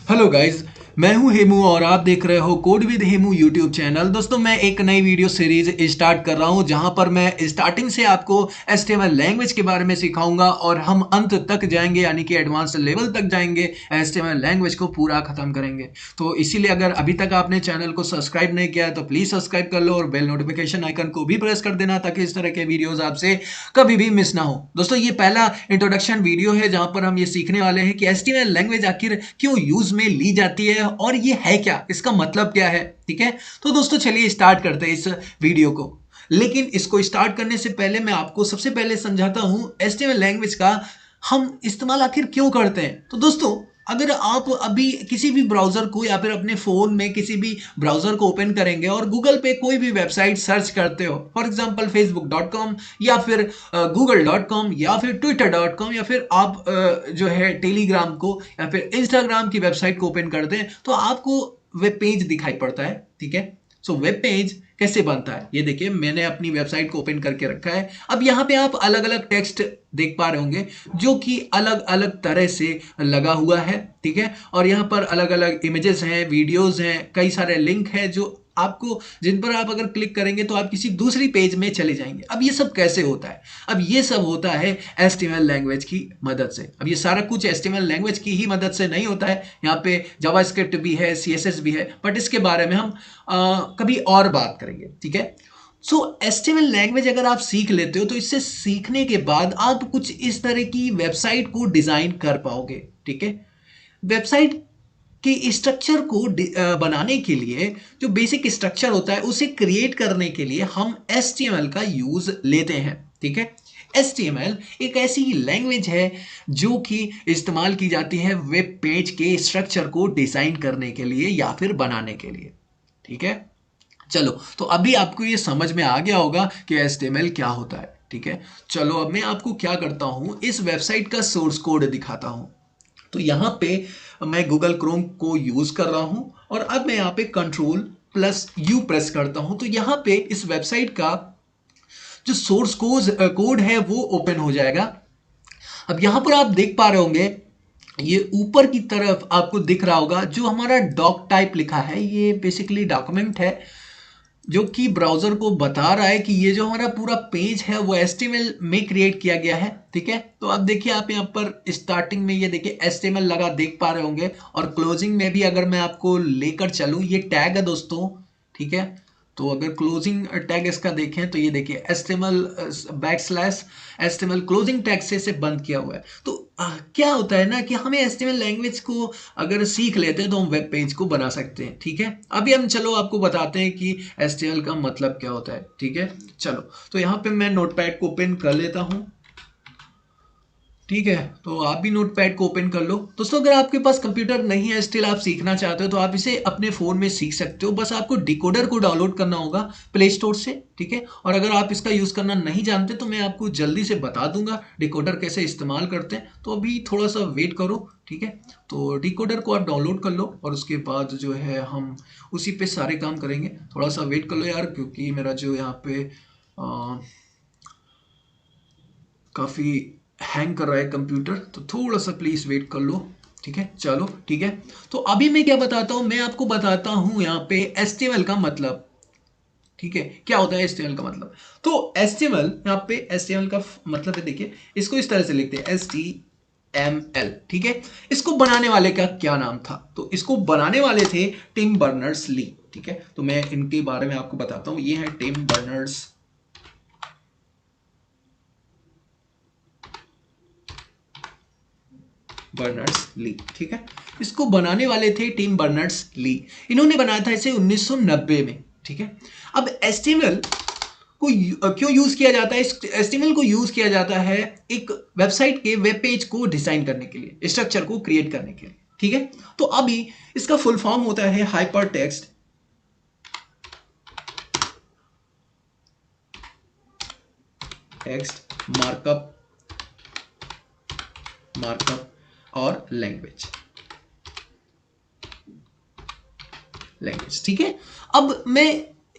Hello guys, मैं हूं हेमू और आप देख रहे हो code with Hemu YouTube channel. दोस्तों, मैं एक नई वीडियो सीरीज स्टार्ट कर रहा हूं जहां पर मैं स्टार्टिंग से आपको HTML लैंग्वेज के बारे में सिखाऊंगा और हम अंत तक जाएंगे, यानी कि एडवांस लेवल तक जाएंगे, HTML लैंग्वेज को पूरा खत्म करेंगे। तो इसीलिए अगर अभी तक आपने चैनल को सब्सक्राइब नहीं किया है तो प्लीज सब्सक्राइब कर लो और बेल नोटिफिकेशन आइकन को भी प्रेस कर देना ताकि इस तरह के वीडियोज आपसे कभी भी मिस ना हो। दोस्तों, ये पहला इंट्रोडक्शन वीडियो है जहां पर हम ये सीखने वाले हैं कि HTML लैंग्वेज आखिर क्यों यूज में ली जाती है और ये है क्या, इसका मतलब क्या है। ठीक है, तो दोस्तों चलिए स्टार्ट करते हैं इस वीडियो को। लेकिन इसको स्टार्ट करने से पहले मैं आपको सबसे पहले समझाता हूं HTML लैंग्वेज का हम इस्तेमाल आखिर क्यों करते हैं। तो दोस्तों, अगर आप अभी किसी भी ब्राउजर को या फिर अपने फोन में किसी भी ब्राउजर को ओपन करेंगे और गूगल पे कोई भी वेबसाइट सर्च करते हो, फॉर एग्जांपल facebook.com या फिर google.com या फिर twitter.com या फिर आप जो है टेलीग्राम को या फिर इंस्टाग्राम की वेबसाइट को ओपन करते हैं तो आपको वेब पेज दिखाई पड़ता है। ठीक है, सो वेब पेज कैसे बनता है ये देखिए, मैंने अपनी वेबसाइट को ओपन करके रखा है। अब यहाँ पे आप अलग अलग टेक्स्ट देख पा रहे होंगे जो कि अलग अलग तरह से लगा हुआ है। ठीक है, और यहाँ पर अलग अलग इमेजेस हैं, वीडियोस हैं, कई सारे लिंक हैं जो आपको, जिन पर आप अगर क्लिक करेंगे तो आप किसी दूसरी पेज में चले जाएंगे। अब ये सब कैसे होता है? अब ये सब होता है HTML लैंग्वेज की मदद से। अब ये सारा कुछ HTML लैंग्वेज की ही मदद से नहीं होता है, यहाँ पे जावास्क्रिप्ट भी है, CSS भी है, बट इसके बारे में हम कभी और बात करेंगे। ठीक है, सो HTML लैंग्वेज अगर आप सीख लेते हो तो इससे सीखने के बाद आप कुछ इस तरह की वेबसाइट को डिजाइन कर पाओगे। ठीक है, वेबसाइट के स्ट्रक्चर को बनाने के लिए जो बेसिक स्ट्रक्चर होता है उसे क्रिएट करने के लिए हम HTML का यूज लेते हैं। ठीक है, HTML एक ऐसी लैंग्वेज है जो कि इस्तेमाल की जाती है वेब पेज के स्ट्रक्चर को डिजाइन करने के लिए या फिर बनाने के लिए। ठीक है, चलो, तो अभी आपको ये समझ में आ गया होगा कि HTML क्या होता है। ठीक है, चलो अब मैं आपको क्या करता हूं, इस वेबसाइट का सोर्स कोड दिखाता हूं। तो यहाँ पे मैं गूगल क्रोम को यूज कर रहा हूं और अब मैं यहाँ पे Ctrl+U प्रेस करता हूं तो यहाँ पे इस वेबसाइट का जो सोर्स कोड है वो ओपन हो जाएगा। अब यहाँ पर आप देख पा रहे होंगे, ये ऊपर की तरफ आपको दिख रहा होगा जो हमारा डॉक टाइप लिखा है, ये बेसिकली डॉक्यूमेंट है जो कि ब्राउजर को बता रहा है कि ये जो हमारा पूरा पेज है वो HTML में क्रिएट किया गया है। ठीक है, तो अब देखिए आप यहाँ पर स्टार्टिंग में ये देखिए HTML लगा देख पा रहे होंगे और क्लोजिंग में भी अगर मैं आपको लेकर चलूँ, ये टैग है दोस्तों। ठीक है, तो अगर क्लोजिंग टैग इसका देखें तो ये देखिए HTML क्लोजिंग टैग से इसे बंद किया हुआ है। तो क्या होता है ना कि हमें HTML लैंग्वेज को अगर सीख लेते हैं तो हम वेब पेज को बना सकते हैं। ठीक है, अभी हम चलो आपको बताते हैं कि HTML का मतलब क्या होता है। ठीक है, चलो, तो यहाँ पे मैं नोटपैड को ओपन कर लेता हूँ। ठीक है, तो आप भी नोटपैड को ओपन कर लो। दोस्तों, अगर आपके पास कंप्यूटर नहीं है, स्टिल आप सीखना चाहते हो तो आप इसे अपने फ़ोन में सीख सकते हो। बस आपको डिकोडर को डाउनलोड करना होगा प्ले स्टोर से। ठीक है, और अगर आप इसका यूज़ करना नहीं जानते तो मैं आपको जल्दी से बता दूंगा डिकोडर कैसे इस्तेमाल करते हैं, तो अभी थोड़ा सा वेट करो। ठीक है, तो डिकोडर को आप डाउनलोड कर लो और उसके बाद जो है हम उसी पे सारे काम करेंगे। थोड़ा सा वेट कर लो यार, क्योंकि मेरा जो यहाँ पे काफ़ी हैंग कर रहा है कंप्यूटर, तो थोड़ा सा प्लीज़ वेट कर लो। ठीक है, चलो ठीक है, तो अभी मैं क्या बताता हूँ, मैं आपको बताता हूँ यहाँ पे HTML का मतलब। ठीक है, क्या होता है HTML का मतलब? तो HTML, यहाँ पे HTML का मतलब है, देखिए इसको इस तरह से लिखते हैं HTML। ठीक है, इसको बनाने वाले का क्या नाम था? तो इसको बनाने वाले थे टिम बर्नर्स ली। ठीक है, तो मैं इनके बारे में आपको बताता हूँ, ये है टिम बर्नर्स ली। ठीक है, इसको बनाने वाले थे टिम बर्नर्स ली, इन्होंने बनाया था इसे 1990 में। ठीक है, अब HTML को क्यों यूज किया जाता है? HTML को यूज किया जाता है एक वेबसाइट के वेब पेज को डिजाइन करने के लिए, स्ट्रक्चर को क्रिएट करने के लिए। ठीक है, तो अभी इसका फुल फॉर्म होता है हाइपर टेक्स्ट मार्कअप और लैंग्वेज। ठीक है, अब मैं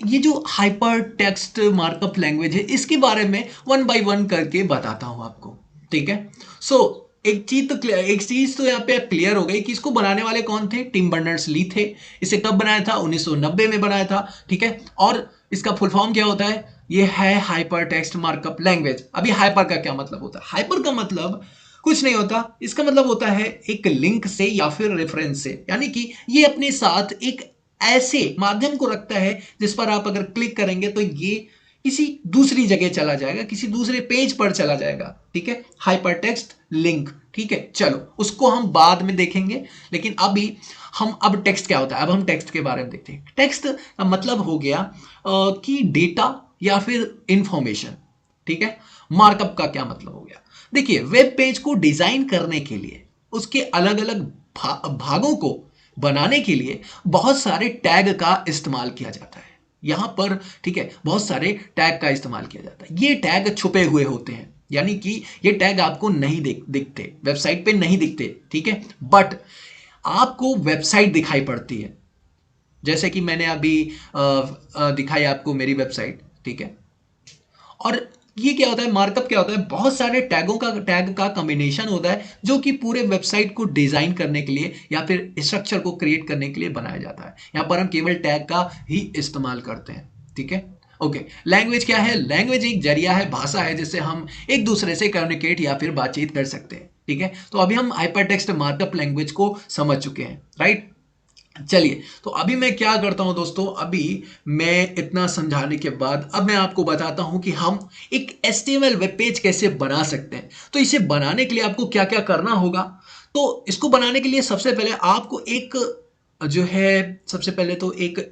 ये जो हाइपर टेक्स्ट मार्कअप लैंग्वेज है इसके बारे में वन बाय वन करके बताता हूं आपको। ठीक है, सो एक चीज तो यहाँ पे क्लियर हो गई कि इसको बनाने वाले कौन थे, टिम बर्नर्स-ली थे। इसे कब बनाया था, 1990 में बनाया था, ठीक है। और इसका फुल फॉर्म क्या होता है, ये है हाइपर टेक्स्ट मार्कअप लैंग्वेज। अभी हाइपर का क्या मतलब होता है, हाइपर का मतलब कुछ नहीं होता, इसका मतलब होता है एक लिंक से या फिर रेफरेंस से, यानी कि ये अपने साथ एक ऐसे माध्यम को रखता है जिस पर आप अगर क्लिक करेंगे तो ये किसी दूसरी जगह चला जाएगा, किसी दूसरे पेज पर चला जाएगा, ठीक है। हाइपरटेक्स्ट लिंक, ठीक है। चलो उसको हम बाद में देखेंगे, लेकिन अभी हम अब टेक्स्ट क्या होता है, अब हम टेक्स्ट के बारे में देखते हैं। टेक्स्ट का मतलब हो गया कि डेटा या फिर इंफॉर्मेशन, ठीक है। मार्कअप का क्या मतलब हो गया, देखिए वेब पेज को डिजाइन करने के लिए उसके अलग अलग भागों को बनाने के लिए बहुत सारे टैग का इस्तेमाल किया जाता है यहां पर, ठीक है। बहुत सारे टैग का इस्तेमाल किया जाता है, ये टैग छुपे हुए होते हैं, यानी कि ये टैग आपको नहीं दिखते, वेबसाइट पे नहीं दिखते, ठीक है। बट आपको वेबसाइट दिखाई पड़ती है, जैसे कि मैंने अभी दिखाई आपको मेरी वेबसाइट, ठीक है। और ये क्या होता है, मार्कअप क्या होता है, बहुत सारे टैग का कॉम्बिनेशन होता है जो कि पूरे वेबसाइट को डिजाइन करने के लिए या फिर स्ट्रक्चर को क्रिएट करने के लिए बनाया जाता है। यहां पर हम केवल टैग का ही इस्तेमाल करते हैं, ठीक है। ओके, लैंग्वेज क्या है, लैंग्वेज एक जरिया है, भाषा है जिससे हम एक दूसरे से कम्युनिकेट या फिर बातचीत कर सकते हैं, ठीक है। तो अभी हम हाइपरटेक्स्ट मार्कअप लैंग्वेज को समझ चुके हैं, राइट। चलिए, तो अभी मैं क्या करता हूं दोस्तों, अभी मैं इतना समझाने के बाद अब मैं आपको बताता हूं कि हम एक HTML वेब पेज कैसे बना सकते हैं। तो इसे बनाने के लिए आपको क्या क्या करना होगा, तो इसको बनाने के लिए सबसे पहले आपको एक जो है, सबसे पहले तो एक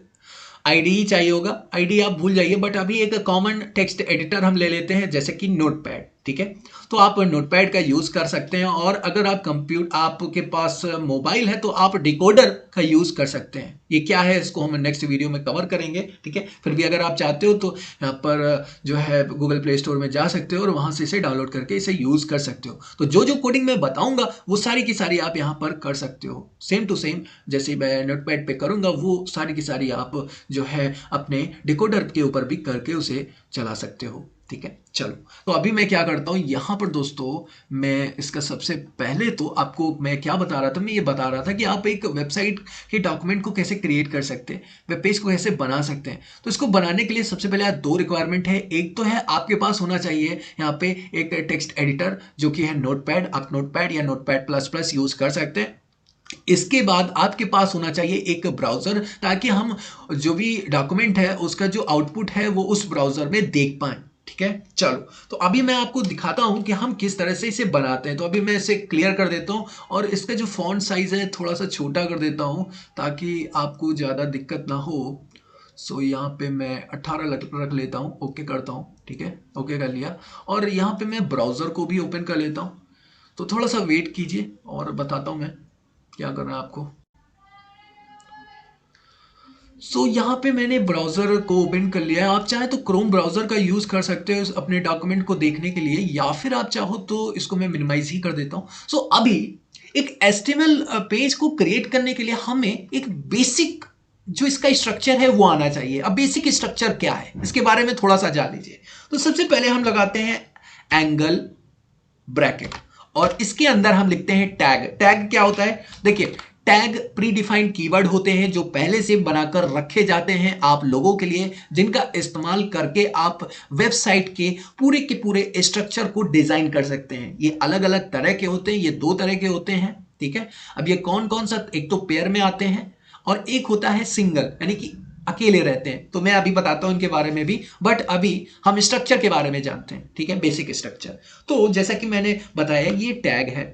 आईडी ही चाहिए होगा। आईडी आप भूल जाइए, बट अभी एक कॉमन टेक्स्ट एडिटर हम ले लेते हैं, जैसे कि नोटपैड, ठीक है। तो आप नोटपैड का यूज कर सकते हैं, और अगर आप आपके पास मोबाइल है तो आप डिकोडर का यूज कर सकते हैं। ये क्या है इसको हम नेक्स्ट वीडियो में कवर करेंगे, ठीक है। फिर भी अगर आप चाहते हो तो यहाँ पर जो है गूगल प्ले स्टोर में जा सकते हो और वहां से इसे डाउनलोड करके इसे यूज कर सकते हो। तो जो जो कोडिंग मैं बताऊंगा वो सारी की सारी आप यहाँ पर कर सकते हो, सेम टू सेम जैसे मैं नोटपैड पे करूंगा वो सारी की सारी आप जो है अपने डिकोडर के ऊपर भी करके उसे चला सकते हो, ठीक है। चलो, तो अभी मैं क्या करता हूं यहां पर दोस्तों, मैं इसका सबसे पहले तो आपको मैं क्या बता रहा था, मैं ये बता रहा था कि आप एक वेबसाइट के डॉक्यूमेंट को कैसे क्रिएट कर सकते हैं, वेब पेज को कैसे बना सकते हैं। तो इसको बनाने के लिए सबसे पहले दो रिक्वायरमेंट है। एक तो है आपके पास होना चाहिए यहाँ पे एक टेक्स्ट एडिटर जो कि है नोटपैड, आप नोटपैड या नोटपैड प्लस प्लस यूज कर सकते हैं। इसके बाद आपके पास होना चाहिए एक ब्राउजर, ताकि हम जो भी डॉक्यूमेंट है उसका जो आउटपुट है वो उस ब्राउजर में देख पाए, ठीक है। चलो, तो अभी मैं आपको दिखाता हूं कि हम किस तरह से इसे बनाते हैं। तो अभी मैं इसे क्लियर कर देता हूं और इसका जो फॉन्ट साइज है थोड़ा सा छोटा कर देता हूं ताकि आपको ज़्यादा दिक्कत ना हो। सो यहाँ पे मैं 18 रख लेता हूँ, ओके करता हूँ, ठीक है। ओके कर लिया, और यहाँ पे मैं ब्राउज़र को भी ओपन कर लेता हूँ। तो थोड़ा सा वेट कीजिए और बताता हूँ मैं क्या करना है आपको। यहाँ पे मैंने ब्राउजर को ओपन कर लिया है। आप चाहे तो क्रोम ब्राउजर का यूज कर सकते हो अपने डॉक्यूमेंट को देखने के लिए, या फिर आप चाहो तो इसको मैं मिनिमाइज ही कर देता हूं। अभी एक HTML पेज को क्रिएट करने के लिए हमें एक बेसिक जो इसका स्ट्रक्चर है वो आना चाहिए। अब बेसिक स्ट्रक्चर क्या है इसके बारे में थोड़ा सा जान लीजिए। तो सबसे पहले हम लगाते हैं एंगल ब्रैकेट, और इसके अंदर हम लिखते हैं टैग। टैग क्या होता है, देखिए टैग प्री डिफाइंड कीवर्ड होते हैं जो पहले से बनाकर रखे जाते हैं आप लोगों के लिए, जिनका इस्तेमाल करके आप वेबसाइट के पूरे स्ट्रक्चर को डिजाइन कर सकते हैं। ये अलग अलग तरह के होते हैं, ये दो तरह के होते हैं, ठीक है। अब ये कौन कौन सा, एक तो पेयर में आते हैं और एक होता है सिंगल, यानी कि अकेले रहते हैं। तो मैं अभी बताता हूं इनके बारे में भी, बट अभी हम स्ट्रक्चर के बारे में जानते हैं, ठीक है, बेसिक स्ट्रक्चर। तो जैसा कि मैंने बताया ये टैग है।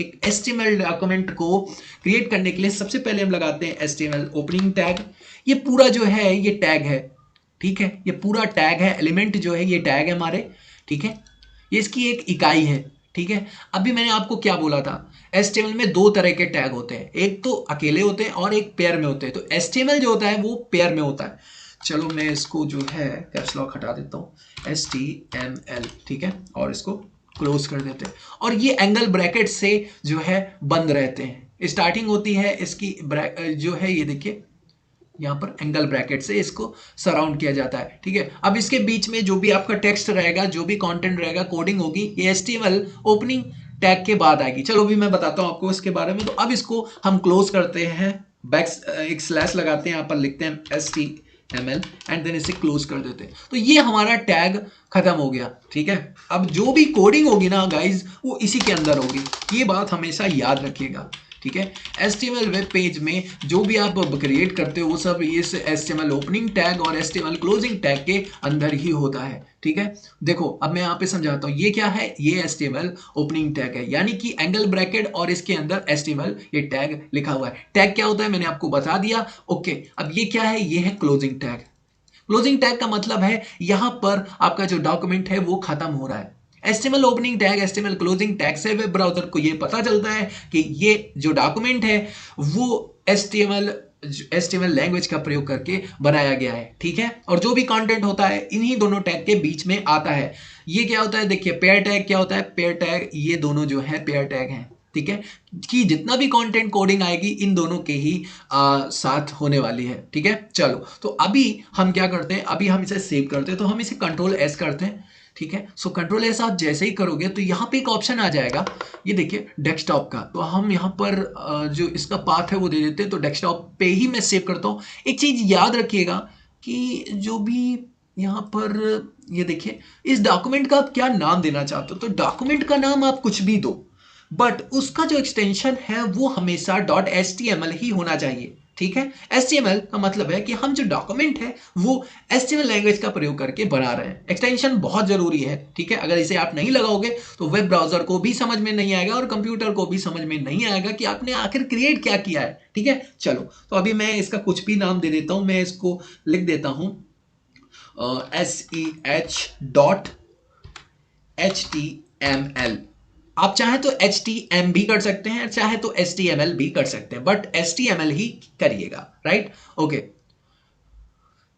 एक HTML डॉक्यूमेंट को क्रिएट करने के लिए सबसे पहले हम लगाते हैं HTML ओपनिंग टैग। ये पूरा जो है ये टैग है, ठीक है, ये पूरा टैग है, एलिमेंट जो है ये टैग है हमारे, ठीक है। ये इसकी एक इकाई है, ठीक है। अभी मैंने आपको क्या बोला था, HTML में दो तरह के टैग होते हैं, एक तो अकेले होते हैं और एक पेयर में होते हैं। तो HTML जो होता है वो पेयर में होता है। चलो मैं इसको जो है कैप्स लॉक हटा देता हूँ, HTML, ठीक है, और इसको क्लोज कर देते हैं। और ये एंगल ब्रैकेट से जो है बंद रहते हैं। स्टार्टिंग होती है इसकी जो है ये देखिए यहाँ पर एंगल ब्रैकेट से इसको सराउंड किया जाता है, ठीक है। अब इसके बीच में जो भी आपका टेक्स्ट रहेगा, जो भी कंटेंट रहेगा, कोडिंग होगी, ये HTML ओपनिंग टैग के बाद आएगी। चलो भी मैं बताता हूं आपको इसके बारे में। तो अब इसको हम क्लोज करते हैं, एक स्लैश लगाते हैं, यहाँ पर लिखते हैं HTML एंड देन इसे क्लोज कर देते हैं। तो ये हमारा टैग खत्म हो गया, ठीक है। अब जो भी कोडिंग होगी ना गाइज वो इसी के अंदर होगी, ये बात हमेशा याद रखिएगा, ठीक है। HTML वेब पेज में जो भी आप क्रिएट करते हो वो सब इस HTML ओपनिंग टैग और HTML क्लोजिंग टैग के अंदर ही होता है, ठीक है। देखो अब मैं यहाँ पे समझाता हूँ, ये क्या है, ये HTML ओपनिंग टैग है, यानी कि एंगल ब्रैकेट और इसके अंदर HTML ये टैग लिखा हुआ है। टैग क्या होता है मैंने आपको बता दिया, ओके। अब ये क्या है, ये है क्लोजिंग टैग। क्लोजिंग टैग का मतलब है यहां पर आपका जो डॉक्यूमेंट है वो खत्म हो रहा है। HTML opening tag, HTML closing tag से वेब ब्राउजर को ये पता चलता है कि ये जो डॉक्यूमेंट है वो HTML लैंग्वेज का प्रयोग करके बनाया गया है, ठीक है। और जो भी कंटेंट होता है इन्हीं दोनों टैग के बीच में आता है। ये क्या होता है, देखिए पेयर टैग क्या होता है, पेयर टैग ये दोनों जो है पेयर टैग हैं, ठीक है, कि जितना भी कंटेंट कोडिंग आएगी इन दोनों के ही साथ होने वाली है, ठीक है। चलो तो अभी हम क्या करते हैं, अभी हम इसे सेव करते हैं, तो हम इसे Ctrl+S करते हैं, ठीक है। सो Ctrl+S आप जैसे ही करोगे तो यहाँ पे एक ऑप्शन आ जाएगा, ये देखिए डेस्कटॉप का। तो हम यहाँ पर जो इसका पाथ है वो दे देते हैं, तो डेस्कटॉप पे ही मैं सेव करता हूँ। एक चीज याद रखिएगा कि जो भी यहाँ पर ये देखिए इस डॉक्यूमेंट का आप क्या नाम देना चाहते हो, तो डॉक्यूमेंट का नाम आप कुछ भी दो, बट उसका जो एक्सटेंशन है वो हमेशा .html ही होना चाहिए, ठीक है। HTML का मतलब है कि हम जो डॉक्यूमेंट है वो HTML लैंग्वेज का प्रयोग करके बना रहे हैं। एक्सटेंशन बहुत जरूरी है, ठीक है। अगर इसे आप नहीं लगाओगे तो वेब ब्राउजर को भी समझ में नहीं आएगा और कंप्यूटर को भी समझ में नहीं आएगा कि आपने आखिर क्रिएट क्या किया है, ठीक है। चलो तो अभी मैं इसका कुछ भी नाम दे देता हूं, मैं इसको लिख देता हूं SEH.HTML। आप चाहे तो HTM भी कर सकते हैं, चाहे तो HTML भी कर सकते हैं, बट HTML ही करिएगा, राइट, ओके।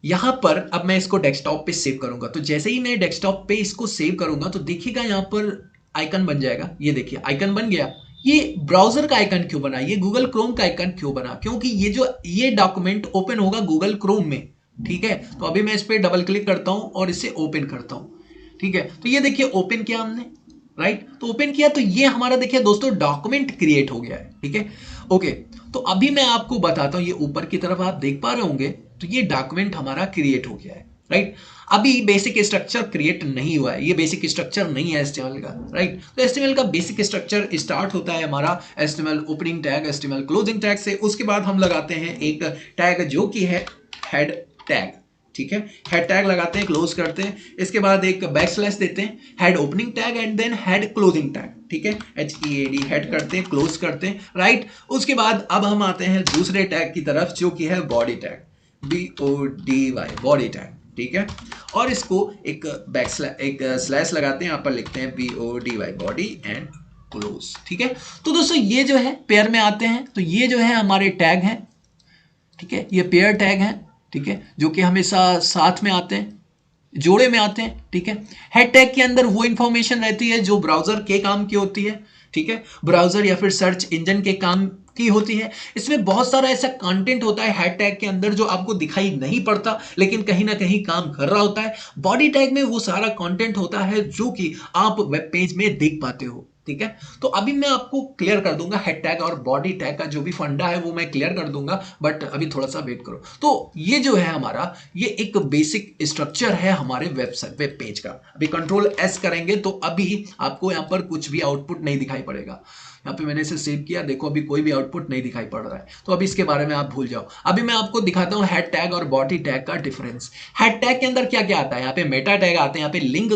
यहां पर अब मैं इसको डेस्कटॉप पे सेव करूंगा, तो जैसे ही मैं डेस्कटॉप पे इसको सेव करूंगा तो देखिएगा यहां पर आइकन बन जाएगा, ये देखिए आइकन बन गया। ये ब्राउजर का आइकन क्यों बना, ये गूगल क्रोम का आइकन क्यों बना, क्योंकि ये डॉक्यूमेंट ओपन होगा गूगल क्रोम में, ठीक है। तो अभी मैं इस पर डबल क्लिक करता हूं और इसे ओपन करता हूं, ठीक है। तो ये देखिए ओपन किया हमने, राइट, तो ओपन किया तो ये हमारा देखिए दोस्तों डॉक्यूमेंट क्रिएट हो गया है, ठीक है, ओके। तो अभी मैं आपको बताता हूं, ये ऊपर की तरफ आप देख पा रहे होंगे, तो ये डॉक्यूमेंट हमारा क्रिएट हो गया है, राइट। अभी बेसिक स्ट्रक्चर क्रिएट नहीं हुआ है, ये बेसिक स्ट्रक्चर नहीं है HTML का, राइट। तो HTML का बेसिक स्ट्रक्चर स्टार्ट होता है हमारा HTML opening tag, HTML closing tag से। उसके बाद हम लगाते हैं एक टैग जो कि है हेड टैग, ठीक है। हेड टैग लगाते हैं, क्लोज करते हैं, इसके बाद एक बैकस्लैश देते हैं, head opening tag and then head closing tag, ठीक है, HEAD हेड करते हैं, क्लोज करते हैं, राइट। उसके बाद अब हम आते हैं दूसरे टैग की तरफ जो कि है body tag, BODY body tag, ठीक है। और इसको एक स्लैश लगाते हैं, यहाँ पर लिखते हैं BODY बॉडी एंड क्लोज, ठीक है। तो दोस्तों ये जो है पेयर में आते हैं, तो ये जो है हमारे टैग हैं, ठीक है, ये पेयर टैग हैं, ठीक है, जो कि हमेशा साथ में आते हैं, जोड़े में आते हैं, ठीक है। हेड टैग के अंदर वो इंफॉर्मेशन रहती है जो ब्राउजर के काम की होती है, ठीक है, ब्राउजर या फिर सर्च इंजन के काम की होती है। इसमें बहुत सारा ऐसा कंटेंट होता है हेड टैग के अंदर जो आपको दिखाई नहीं पड़ता लेकिन कहीं ना कहीं काम कर रहा होता है। बॉडी टैग में वो सारा कंटेंट होता है जो कि आप वेब पेज में देख पाते हो, ठीक है। तो अभी मैं आपको क्लियर कर दूंगा हेड टैग और बॉडी टैग का जो भी फंडा है वो मैं क्लियर कर दूंगा, बट अभी थोड़ा सा वेट करो। तो ये जो है हमारा ये एक बेसिक स्ट्रक्चर है हमारे वेब पेज का। अभी Ctrl+S करेंगे तो अभी आपको यहाँ पर कुछ भी आउटपुट नहीं दिखाई पड़ेगा। यहाँ पे मैंने इसे सेव किया, देखो अभी कोई भी आउटपुट नहीं दिखाई पड़ रहा है, तो अभी इसके बारे में आप भूल जाओ। अभी मैं आपको दिखाता हूँ हेड टैग और बॉडी टैग का डिफरेंस। हेड टैग के अंदर क्या क्या आता है, यहाँ पे मेटा टैग आते हैं, यहाँ पे लिंक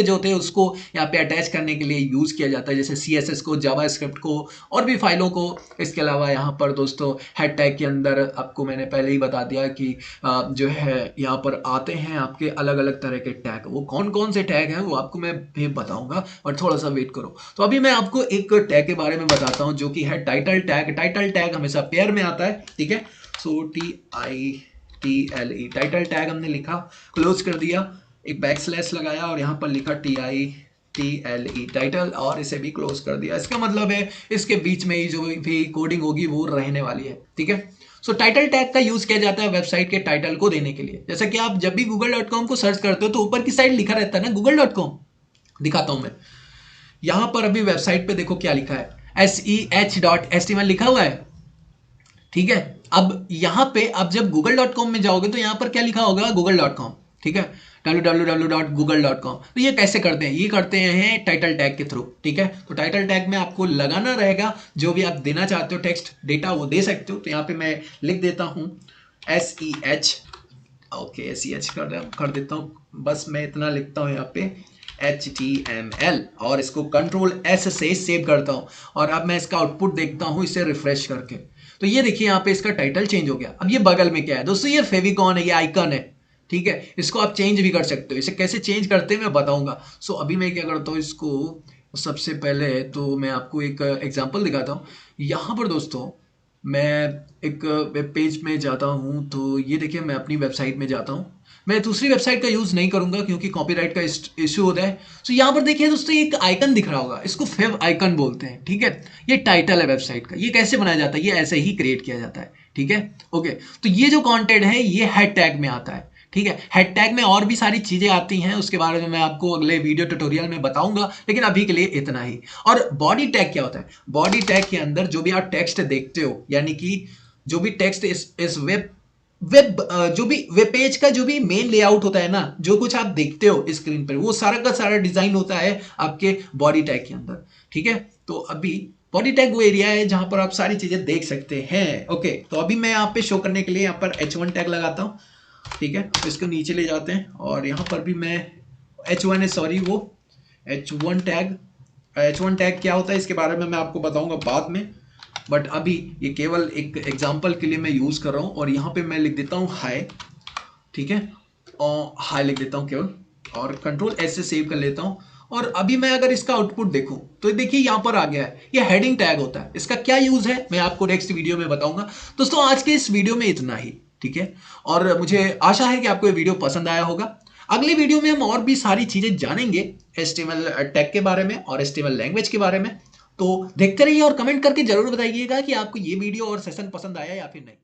जो होते हैं उसको यहाँ पे अटैच करने के लिए यूज किया जाता है, जैसे CSS को, जावास्क्रिप्ट को और भी फाइलों को। इसके अलावा यहाँ पर दोस्तों हेड टैग के अंदर आपको मैंने पहले ही बता दिया कि जो है यहाँ पर आते हैं आपके अलग अलग तरह के टैग। वो कौन कौन से टैग हैं वो आपको मैं भी बताऊंगा, और थोड़ा सा वेट करो। तो अभी मैं आपको एक टैग के बारे में बताता हूं जो कि है टाइटल टैग। टाइटल टैग हमेशा पेयर में आता है, ठीक है। सो TITLE टाइटल टैग हमने लिखा, क्लोज कर दिया, एक बैकस्लैश लगाया और यहां पर लिखा TITLE टाइटल और इसे भी क्लोज कर दिया। इसका मतलब है इसके बीच में ही जो भी कोडिंग होगी वो रहने वाली है, ठीक है। सो टाइटल टैग का यूज किया जाता है वेबसाइट के टाइटल को देने के लिए। जैसा कि आप जब भी google.com को सर्च करते हो तो ऊपर की साइड लिखा रहता है ना google.com, दिखाता हूं मैं, यहां पर अभी वेबसाइट पे देखो क्या लिखा है, seh.html लिखा हुआ है। ठीक है, अब यहां पे अब जब google.com में जाओगे तो यहां पर क्या लिखा होगा, google.com। ठीक है, www.google.com। तो ये कैसे करते हैं, ये करते हैं टाइटल टैग के थ्रू। ठीक है, तो टाइटल टैग में आपको लगाना रहेगा जो भी आप देना चाहते हो टेक्स्ट डेटा वो दे सकते हो। तो यहाँ पे मैं लिख देता हूँ SEH। ओके, SEH कर देता हूँ, बस मैं इतना लिखता हूँ यहाँ पे HTML और इसको Ctrl+S से सेव करता हूँ। और अब मैं इसका आउटपुट देखता हूँ इसे रिफ्रेश करके। तो ये देखिए यहाँ पे इसका टाइटल चेंज हो गया। अब ये बगल में क्या है दोस्तों, ये फेविकॉन है, ये आइकन है। ठीक है, इसको आप चेंज भी कर सकते हो। इसे कैसे चेंज करते हैं मैं बताऊंगा। सो अभी मैं क्या करता हूँ, इसको सबसे पहले तो मैं आपको एक एग्जांपल दिखाता हूँ। यहाँ पर दोस्तों मैं एक वेब पेज में जाता हूँ, तो ये देखिए मैं अपनी वेबसाइट में जाता हूँ। मैं दूसरी वेबसाइट का यूज़ नहीं करूंगा क्योंकि कॉपीराइट का इश्यू होता है। तो यहाँ पर देखिए दोस्तों एक आइकन दिख रहा होगा, इसको फेव आइकन बोलते हैं। ठीक है, ये टाइटल है वेबसाइट का। ये कैसे बनाया जाता है, ये ऐसे ही क्रिएट किया जाता है। ठीक है, ओके। तो ये जो कंटेंट है ये हेड टैग में आता है। ठीक है, हेड टैग में और भी सारी चीजें आती हैं, उसके बारे में मैं आपको अगले वीडियो ट्यूटोरियल में बताऊंगा, लेकिन अभी के लिए इतना ही। और बॉडी टैग क्या होता है, बॉडी टैग के अंदर जो भी आप टेक्स्ट देखते हो, यानी कि जो भी टेक्स्ट इस जो भी वेब पेज का जो भी मेन लेआउट होता है ना, जो कुछ आप देखते हो स्क्रीन पर, वो सारा का सारा डिजाइन होता है आपके बॉडी टैग के अंदर। ठीक है, तो अभी बॉडी टैग वो एरिया है जहां पर आप सारी चीजें देख सकते हैं। ओके, तो अभी मैं यहाँ पे शो करने के लिए यहाँ पर H1 टैग लगाता हूँ। ठीक है, तो इसको नीचे ले जाते हैं और यहाँ पर भी मैं H1 है, सॉरी, वो H1 टैग। H1 टैग क्या होता है इसके बारे में मैं आपको बताऊंगा बाद में, बट अभी ये केवल एक एग्जांपल के लिए मैं यूज कर रहा हूँ। और यहाँ पे मैं लिख देता हूँ हाई। ठीक है, और हाई लिख देता हूँ केवल, और Ctrl+S से सेव कर लेता हूँ। और अभी मैं अगर इसका आउटपुट देखूं तो देखिए यहाँ पर आ गया है, ये हेडिंग टैग होता है। इसका क्या यूज है मैं आपको नेक्स्ट वीडियो में बताऊंगा। दोस्तों आज के इस वीडियो में इतना ही। ठीक है, और मुझे आशा है कि आपको ये वीडियो पसंद आया होगा। अगले वीडियो में हम और भी सारी चीजें जानेंगे HTML टैग के बारे में और HTML लैंग्वेज के बारे में। तो देखते रहिए और कमेंट करके जरूर बताइएगा कि आपको ये वीडियो और सेशन पसंद आया या फिर नहीं।